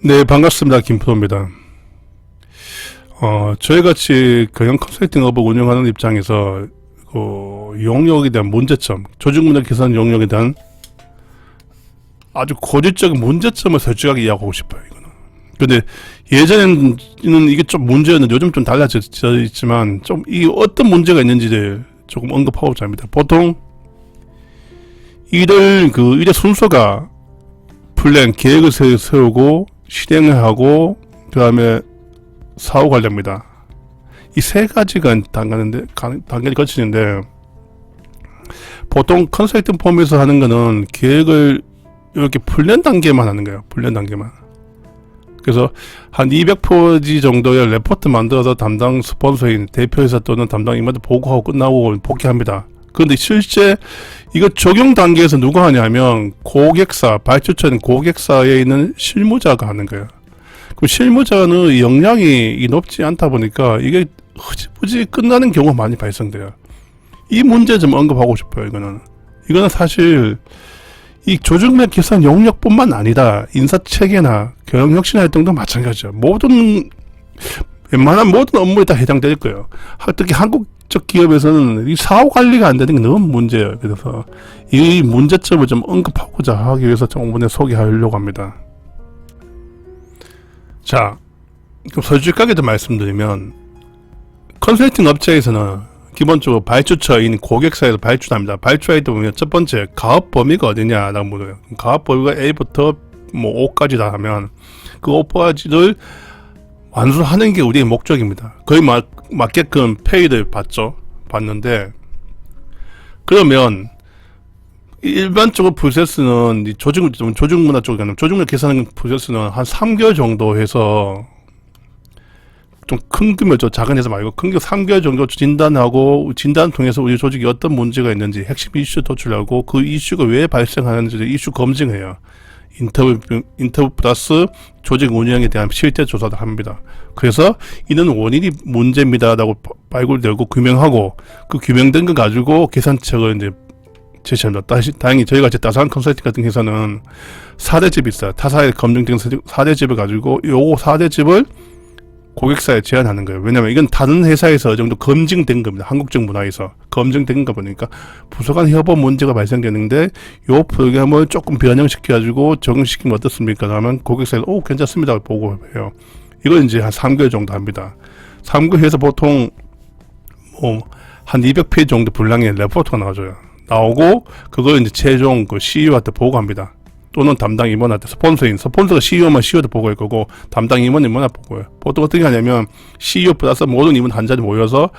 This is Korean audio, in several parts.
네, 반갑습니다. 김프로입니다. 저희같이 경영 컨설팅업을 운영하는 입장에서 용역에 대한 문제점, 조직문화 개선 용역에 대한 아주 고질적인 문제점을 솔직하게 이야기하고 싶어요. 이거는. 근데 예전에는 이게 좀 문제였는데 요즘 좀 달라져 있지만 좀 이 어떤 문제가 있는지를 조금 언급하고자 합니다. 보통 일의 순서가 플랜, 계획을 세우고 실행을 하고 그 다음에 사후 관리입니다. 이 세 가지가 단계를 거치는데 보통 컨설팅 폼에서 하는 거는 계획을 이렇게 플랜 단계만 하는 거예요. 플랜 단계만. 그래서 한 200페이지 정도의 레포트 만들어서 담당 스폰서인 대표이사 또는 담당 임원한테 보고하고 끝나고 복귀합니다. 그런데 실제 이거 적용 단계에서 누가 하냐면 고객사, 발주처인 고객사에 있는 실무자가 하는 거예요. 그럼 실무자는 역량이 높지 않다 보니까 이게 흐지부지 끝나는 경우가 많이 발생돼요. 이 문제 좀 언급하고 싶어요. 이거는 사실 이 조직내 개선 용역뿐만 아니라 인사체계나 경영혁신 활동도 마찬가지죠. 웬만한 모든 업무에 다 해당될 거예요. 특히 한국적 기업에서는 이 사후 관리가 안 되는 게 너무 문제예요. 그래서 이 문제점을 좀 언급하고자 하기 위해서 좀 이번에 소개하려고 합니다. 자, 그럼 솔직하게 좀 말씀드리면 컨설팅 업체에서는 기본적으로 발주처인 고객사에서 발주합니다. 발주할 때 보면 첫 번째 가업 범위가 어디냐라고 물어요. 가업 범위가 A부터 O까지 다 하면 그 O까지를 완수하는 게 우리의 목적입니다. 거의 맞게끔 페이를 받는데 그러면 일반적으로 프로세스는 조직문화 쪽에 조직문화 개선하는 프로세스는 한 3개월 정도 해서 좀 큰 규모죠. 작은 회사 말고 큰 규모 3개월 정도 진단하고 진단 통해서 우리 조직이 어떤 문제가 있는지 핵심 이슈 도출하고 그 이슈가 왜 발생하는지 이슈 검증해요. 인터뷰 플러스 조직 운영에 대한 실태 조사도 합니다. 그래서 이는 원인이 문제입니다라고 발굴되고 규명하고 그 규명된 거 가지고 개선책을 이제 제시합니다. 다행히 저희 같이 따스한 컨설팅 같은 회사는 4대집이 있어요. 타사에 검증된 4대집을 가지고 요거 4대집을 고객사에 제안하는 거예요. 왜냐면 이건 다른 회사에서 어느 정도 검증된 겁니다. 한국적 문화에서 검증된 거 보니까 부서 간 협업 문제가 발생되는데 요 프로그램을 조금 변형시켜가지고 적용시키면 어떻습니까? 하면 고객사에서 괜찮습니다 보고해요. 이걸 이제 한 3개월 정도 합니다. 3개월 해서 보통 한 200페이지 정도 분량의 레포트가 나오고 그걸 이제 최종 그 CEO한테 보고합니다. 또는 담당 임원한테 스폰서가 CEO만 CEO한테 보고할 거고 담당 임원한테 보고해요. 보통 어떻게 하냐면 CEO 플러스 모든 임원 한 자리 모여서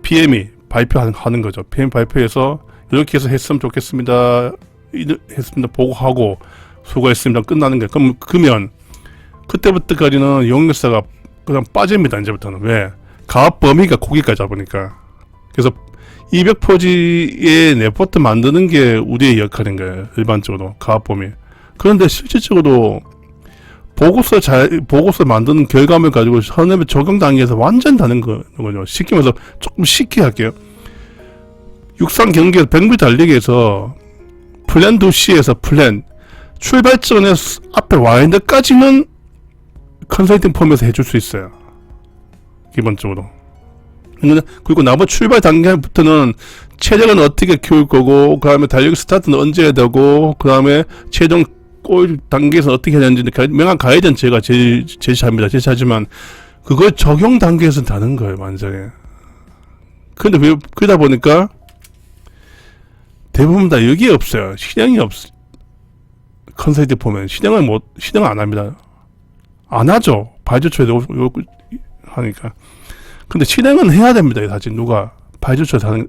PM이 발표하는 거죠. PM 발표해서 이렇게 해서 했으면 좋겠습니다. 했습니다. 보고하고 수고했습니다. 끝나는 거예요. 그러면 그때부터까지는 용역사가 그냥 빠집니다. 이제부터는. 왜? 가업 범위가 고기까지 잡으니까. 그래서 200페이지의 레포트 만드는 게 우리의 역할인 거예요. 일반적으로 가업 범위. 그런데 실질적으로 보고서 만드는 결과물 가지고 현업의 적용 단계에서 완전 다른 거죠. 쉽게 말해서 조금 쉽게 할게요. 육상 경기에서 100m 달리기에서 플랜 2C에서 플랜 출발점에 앞에 와 있는 데까지는 컨설팅 폼에서 해줄 수 있어요. 기본적으로. 그리고 나머지 출발 단계부터는 체력은 어떻게 키울 거고 그 다음에 달리기 스타트는 언제 해야 되고 그 다음에 최종 골 단계에서 어떻게 해야 되는지 명확한 가이드는 제가 제시하지만 그걸 적용 단계에서는 다른 거예요. 완전히. 근데 그러다 보니까 대부분 다 여기에 없어요. 실행이 없어. 컨설팅 보면 실행 안 합니다. 안 하죠. 발주처에 하니까. 근데 실행은 해야 됩니다. 사실 누가 발주처에서 하는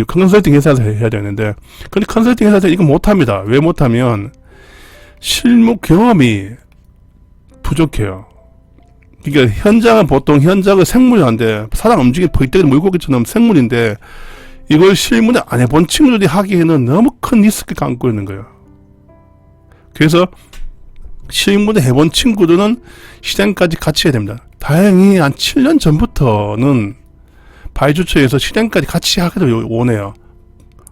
컨설팅 회사에서 해야 되는데 근데 컨설팅 회사에서 이거 못합니다. 왜 못하면 실무 경험이 부족해요. 그러니까 현장은 보통 현장은 생물인데 사람 움직이는 벌떼기 물고기처럼 생물인데 이걸 실무에 안 해본 친구들이 하기에는 너무 큰 리스크를 안고 있는 거예요. 그래서 실무에 해본 친구들은 실행까지 같이 해야 됩니다. 다행히 한 7년 전부터는 발주처에서 실행까지 같이 하기도 원해요.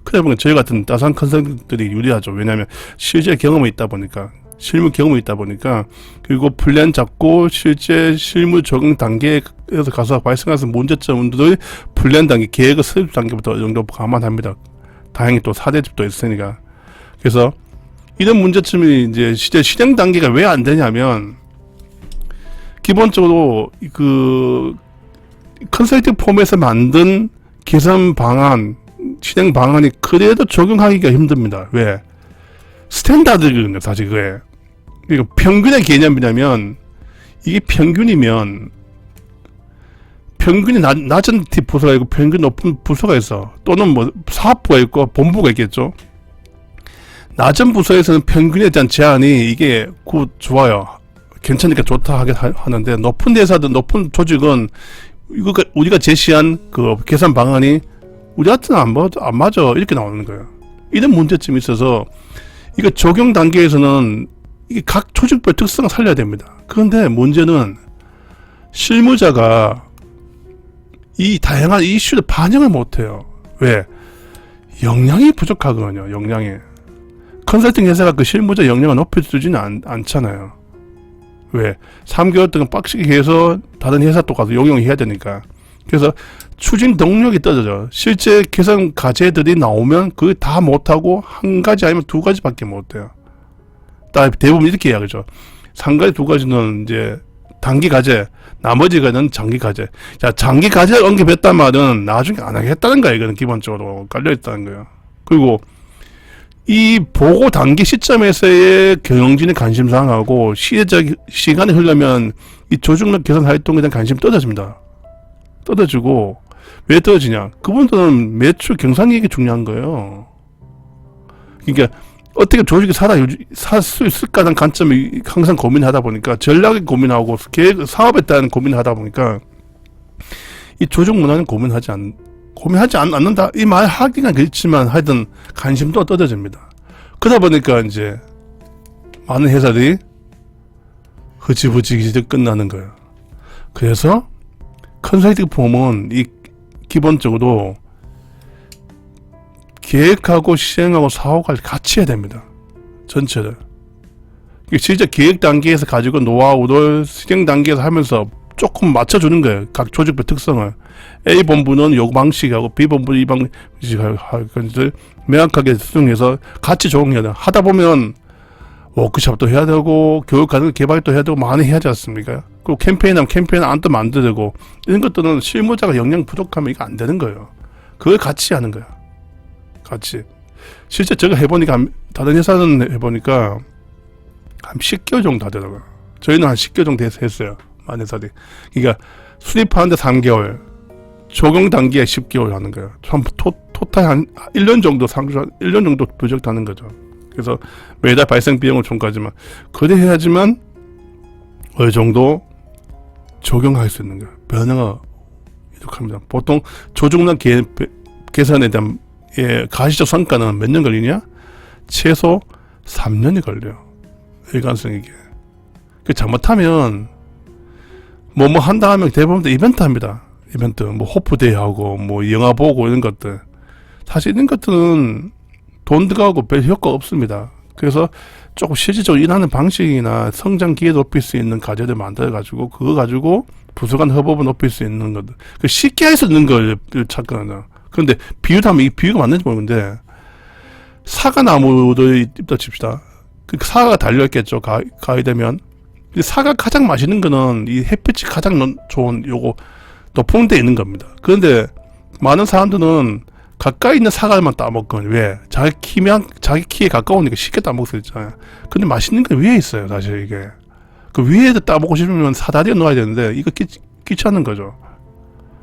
그러다 보니까 저희 같은 따스한 컨설팅들이 유리하죠. 왜냐하면 실제 경험이 있다 보니까. 실무 경험이 있다 보니까, 그리고 플랜 잡고 실제 실무 적응 단계에서 가서 발생하는 문제점들의 플랜 단계, 계획의 수립 단계부터 어느 정도 감안합니다. 다행히 또 4대집도 있으니까. 그래서 이런 문제점이 이제 실제 실행 단계가 왜 안 되냐면, 기본적으로 그 컨설팅 폼에서 만든 개선 방안, 실행 방안이 그래도 적용하기가 힘듭니다. 왜? 스탠다드거든요, 사실 그게. 그러니까 평균의 개념이냐면, 이게 평균이면, 평균이 낮은 부서가 있고 평균 높은 부서가 있어. 또는 뭐 사업부가 있고 본부가 있겠죠. 낮은 부서에서는 평균에 대한 제한이 이게 좋아요. 괜찮으니까 좋다 하는데, 높은 회사든 높은 조직은 이거 우리가 제시한 그 계산 방안이 우리한테는 안 맞아 이렇게 나오는 거예요. 이런 문제점이 있어서 이거 적용 단계에서는 이게 각 조직별 특성을 살려야 됩니다. 그런데 문제는 실무자가 이 다양한 이슈를 반영을 못해요. 왜? 역량이 부족하거든요. 역량이. 컨설팅 회사가 그 실무자 역량을 높여주지는 않잖아요. 왜? 3개월 동안 빡시게 해서 다른 회사 또 가서 용용해야 되니까. 그래서 추진 동력이 떨어져. 실제 개선 과제들이 나오면 그게 다 못하고 한 가지 아니면 두 가지밖에 못해요. 대부분 이렇게 이야기죠. 3가지, 2가지는 이제 단기 과제, 나머지가는 장기 과제. 자, 장기 과제를 언급했단 말은 나중에 안 하겠다는 거야. 이거는 기본적으로 깔려있다는 거예요. 그리고 이 보고 단계 시점에서의 경영진의 관심사항하고 시간이 흐르면 이 조직력 개선 활동에 대한 관심이 떨어집니다. 떨어지고, 왜 떨어지냐? 그분들은 매출 경상이익이 중요한 거예요. 그러니까 어떻게 조직이 살 수 있을까라는 관점이 항상 고민하다 보니까, 전략을 고민하고 사업에 대한 고민을 하다 보니까 이 조직 문화는 고민하지 않는다 이 말 하기가 그렇지만 하여튼 관심도 떨어집니다. 그러다 보니까 이제 많은 회사들이 흐지부지 끝나는 거예요. 그래서 컨설팅 폼은 이 기본적으로 계획하고 시행하고 사업까지 같이 해야 됩니다. 전체를. 실제 계획 단계에서 가지고 노하우를 실행 단계에서 하면서 조금 맞춰주는 거예요. 각 조직별 특성을. A 본부는 요 방식하고 B 본부는 이 방식을 명확하게 수정해서 같이 적용해야 돼요. 하다 보면 워크숍도 해야 되고 교육 과정 개발도 해야 되고 많이 해야 되지 않습니까? 그리고 캠페인하면 캠페인 안도 만들고 이런 것들은 실무자가 역량 부족하면 이거 안 되는 거예요. 그걸 같이 하는 거야. 같이. 실제 제가 해보니까 다른 회사는 해보니까 한 10개월 정도 하더라고요. 저희는 한 10개월 정도 했어요. 많은 회사들이. 그러니까 수립하는데 3개월, 적용 단계에 10개월 하는 거예요. 토탈 한 1년 정도 1년 정도 프로젝트 하는 거죠. 그래서 매달 발생 비용은 총까지만 그래 해야지만 어느 정도 적용할 수 있는 거예요. 변화가 이렇게합니다. 보통 조직력 개선에 대한 가시적 성과는 몇 년 걸리냐? 최소 3년이 걸려요. 일관성 있게. 잘못하면 뭐 한다 하면 대부분 이벤트 합니다. 이벤트 뭐 호프데이 하고 뭐 영화 보고 이런 것들. 사실 이런 것들은 돈 들어가고 별 효과 없습니다. 그래서 조금 실질적으로 일하는 방식이나 성장 기회 높일 수 있는 과제들 만들어가지고 그거 가지고 부서 간 협업을 높일 수 있는 것들. 쉽게 할 수 있는 걸 찾거든요. 그런데 비유하면 이 비유가 맞는지 모르겠는데 사과나무를 입다 칩시다. 그 사과가 달려있겠죠. 가을 되면. 사과 가장 맛있는 거는 이 햇빛이 가장 좋은 요거 높은 데 있는 겁니다. 그런데 많은 사람들은 가까이 있는 사과만 따먹거든요. 왜? 자기 키에 가까우니까 쉽게 따먹을 수 있잖아요. 근데 맛있는 건 위에 있어요. 사실 이게. 그 위에도 따먹고 싶으면 사다리에 놓아야 되는데 이거 귀찮은 거죠.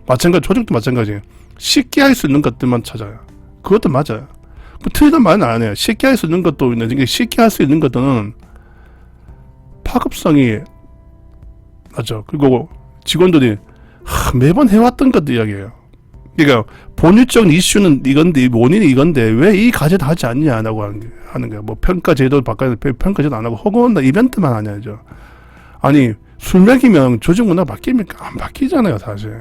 마찬가지 조직도 마찬가지예요. 쉽게 할 수 있는 것들만 찾아요. 그것도 맞아요. 뭐 틀리단 말은 안 해요. 쉽게 할 수 있는 것도 있는데 쉽게 할 수 있는 것들은 파급성이 맞죠. 그리고 직원들이 매번 해왔던 것도 이야기해요. 그러니까 본질적인 이슈는 이건데 원인이 이건데 왜 이 과제도 하지 않냐라고 하는 거야. 뭐 평가 제도를 바꿔야 평가 제도 안 하고 혹은 이벤트만 하냐죠. 아니 술 먹이면 조직 문화 바뀝니까? 안 바뀌잖아요, 사실.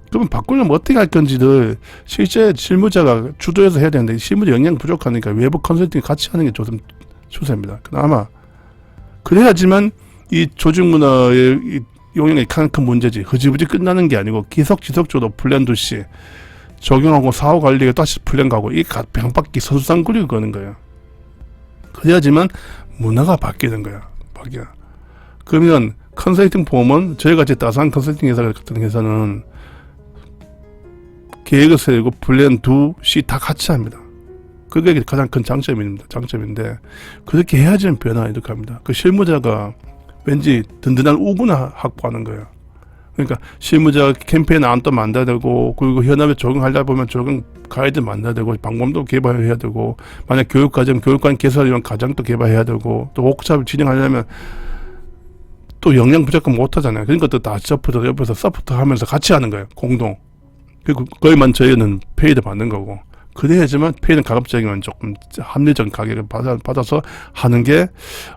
그러면 바꾸려면 어떻게 할 건지를 실제 실무자가 주도해서 해야 되는데 실무자 역량 부족하니까 외부 컨설팅 같이 하는 게 좀 추세입니다. 그나마 그래야지만 이 조직문화의 이 용역이 가장 큰 문제지 흐지부지 끝나는 게 아니고 계속 지속적으로 플랜 도시 적용하고 사후 관리가 다시 플랜 가고 이 병바퀴 서수상구리를 거는 거예요. 그래야지만 문화가 바뀌는 거야. 바뀌어. 그러면 컨설팅 보험은 저희같이 따스한 컨설팅 회사 같은 회사는 계획을 세우고 플랜 2, C 다 같이 합니다. 그게 가장 큰 장점인데 그렇게 해야지만 변화가 이렇게 합니다. 그 실무자가 왠지 든든한 우군을 확보하는 거예요. 그러니까 실무자 캠페인 안도 만들어야 되고 그리고 현업에 적용하려다 보면 적용 가이드 만들어야 되고 방법도 개발해야 되고 만약 교육과정 개설이면 과정도 개발해야 되고 또 워크숍을 진행하려면 또 역량 부족하면 못하잖아요. 그러니까 또 다 옆에서 서포트 하면서 같이 하는 거예요. 공동. 그리고 그걸만 저희는 페이드 받는 거고 그래야지만 페이는 가급적이면 조금 합리적인 가격을 받아서 하는 게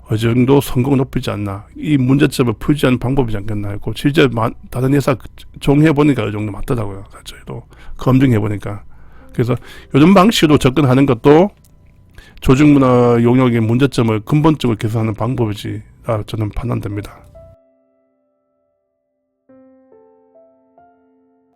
어느 정도 성공을 높이지 않나. 이 문제점을 풀지 않는 방법이지 않겠나 했고 실제 다른 회사 종해보니까 어느 정도 맞더라고요. 저희도 검증해보니까. 그래서 요즘 방식으로 접근하는 것도 조직문화 용역의 문제점을 근본적으로 개선하는 방법이지 저는 판단됩니다.